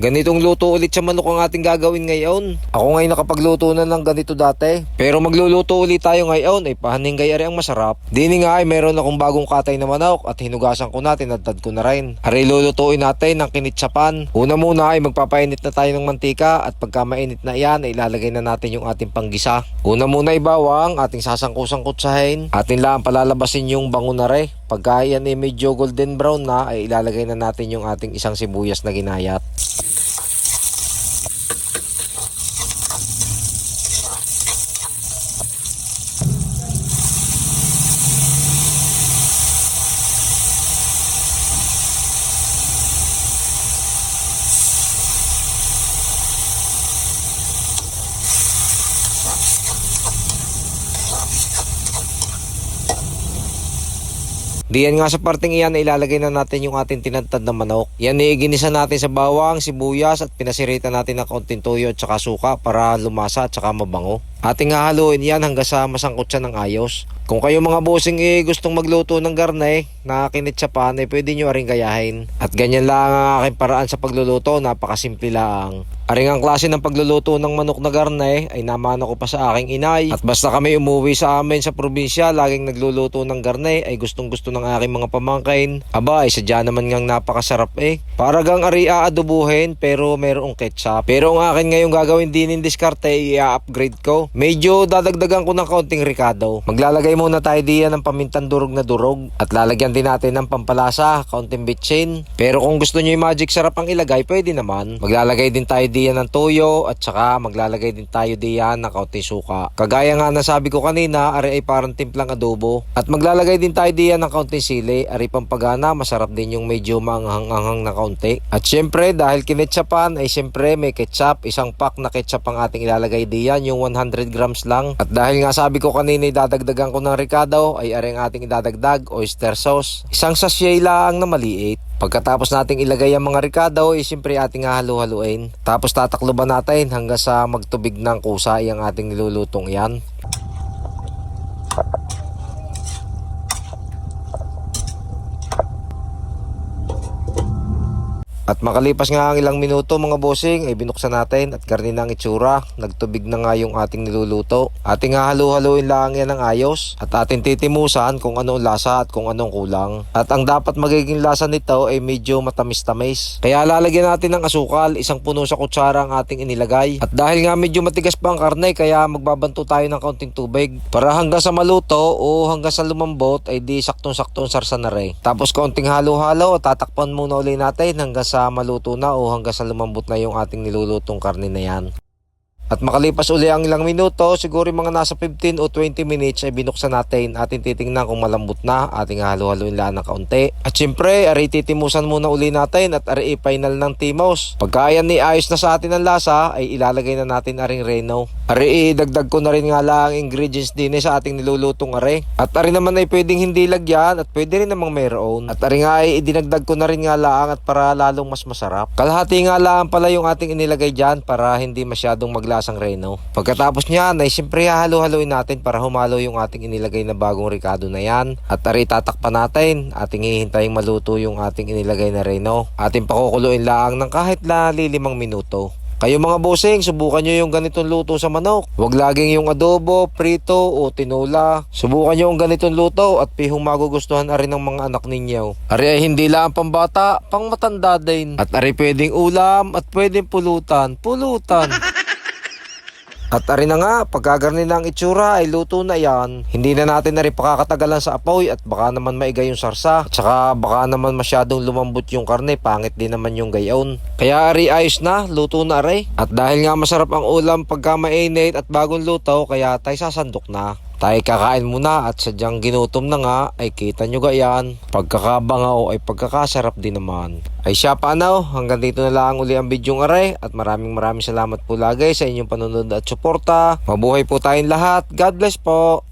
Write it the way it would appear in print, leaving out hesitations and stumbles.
Ganitong luto ulit sa manok ang ating gagawin ngayon. Ako ngayon nakapagluto na ng ganito dati. Pero magluluto ulit tayo ngayon ay pahaning gayari ang masarap. Dini nga ay meron akong bagong katay na manok at hinugasan ko na, tinadtad ko na rin. Ari lulutuin natin ng kinitsapan. Una muna ay magpapainit na tayo ng mantika at pagka mainit na yan ay ilalagay na natin yung ating panggisa. Una muna ay bawang, ating sasangkusang-kutsahin. Atin lang palalabasin yung bango na re. Pagka yan ay medyo golden brown na ay ilalagay na natin yung ating isang sibuyas na ginayat. Diyan nga sa parteng iyan ay ilalagay na natin yung ating tinadtad na manok. Yan ay ginisa natin sa bawang, sibuyas at pinasirita natin ng kaunting toyo at saka suka para lumasa at saka mabango. Ating hahaluin yan hanggang sa masangkot siya ng ayos. Kung kayo mga bossing gustong magluto ng garne na kinitsapan ay pwede nyo aring gayahin. At ganyan lang ang aking paraan sa pagluluto, napakasimple lang. Aring ang klase ng pagluluto ng manok na garne ay namana ko pa sa aking inay. At basta kami umuwi sa amin sa probinsya, laging nagluluto ng garne ay gustong gusto ng aking mga pamangkin. Aba ay sadya naman ngang napakasarap Para gang ari aadubuhin pero merong ketchup. Pero ang akin ngayong gagawin din in diskarte i-upgrade ko. Medyo dadagdagan ko ng kaunting ricado. Maglalagay muna tayo diyan ng pamintang durog na durog. At lalagyan din natin ng pampalasa, kaunting bitchin. Pero kung gusto nyo yung magic sarap ang ilagay, pwede naman. Maglalagay din tayo diyan ng toyo at saka maglalagay din tayo diyan ng kaunting suka. Kagaya nga nasabi ko kanina, ari ay parang timplang adobo. At maglalagay din tayo diyan ng kaunting sili. Ari pampagana, masarap din yung medyo maanghang-anghang na kaunti. At syempre dahil kinetsapan ay syempre may ketchup. Isang pack na ketchup ang ating ilalagay diyan, yung 100 grams lang. At dahil nga sabi ko kanina dadagdagan ko ng ricado, ay ari ang ating idadagdag oyster sauce. Isang sachet lang na maliit. Pagkatapos nating ilagay ang mga ricado, siyempre ating halu-haluin. Tapos tatakloban natin hanggang sa magtubig ng kusa ang ating nilulutong yan. At makalipas nga ang ilang minuto mga bossing ay binuksan natin at karni na ang itsura. Nagtubig na nga yung ating niluluto. Ating hahalu-haluin lang yan ng ayos at ating titimusan kung anong lasa at kung anong kulang. At ang dapat magiging lasa nito ay medyo matamis-tamis. Kaya lalagyan natin ng asukal, isang puno sa kutsara ang ating inilagay. At dahil nga medyo matigas pa ang karne kaya magbabanto tayo ng kaunting tubig. Para hanggang sa maluto o hanggang sa lumambot ay di saktong-saktong sarsa na rin. Tapos kaunting halo-halo at tatakpan muna ulit natin hanggang sa maluto na o hanggang sa lumambot na yung ating nilulutong karne na yan. At makalipas uli ang ilang minuto, siguro mga nasa 15 o 20 minutes ay binuksan natin. Ating titingnan kung malambot na, ating halo-haloin lang ng kaunti. At syempre, ari titimusan muna uli natin at ari final ng timos. Pagka yan ni ayos na sa atin ang lasa, ay ilalagay na natin aring reno. Ari dagdag ko na rin nga lang ingredients din sa ating nilulutong ari. At ari naman ay pwedeng hindi lagyan at pwede rin namang mayroon. At ari nga ay idinagdag ko na rin nga lang at para lalong mas masarap. Kalahati nga lang pala yung ating inilagay dyan para hindi masyadong maglasang reno. Pagkatapos niyan ay siyempre halo-haloin natin para humalo yung ating inilagay na bagong ricado na yan. At ari tatakpan natin. Ating hihintaying maluto yung ating inilagay na reno. Ating pakukuluin lang ng kahit na 5 minuto. Kayo mga bossing, subukan nyo yung ganitong luto sa manok. Huwag laging yung adobo, prito o tinola. Subukan nyo yung ganitong luto at pihong magugustuhan ari ng mga anak ninyo. Ari ay hindi lang pambata, pang matanda din. At ari pwedeng ulam at pwedeng pulutan. Pulutan! At ari na nga, pagkagarni na ang itsura ay luto na yan. Hindi na natin na rin pakakatagalan sa apoy at baka naman maigay yung sarsa. At saka baka naman masyadong lumambot yung karne, pangit din naman yung gayon. Kaya ari ayos na, luto na ari. At dahil nga masarap ang ulam pagka mainit at bagong luto, kaya tayo sasandok na. Tayo kakain muna at sadyang ginutom na nga ay kita nyo gayan. Pagkakabangaw ay pagkakasarap din naman. Ay siya paano, hanggang dito na lang uli ang bidyong aray at maraming salamat po lagi sa inyong panunod at suporta. Mabuhay po tayong lahat. God bless po.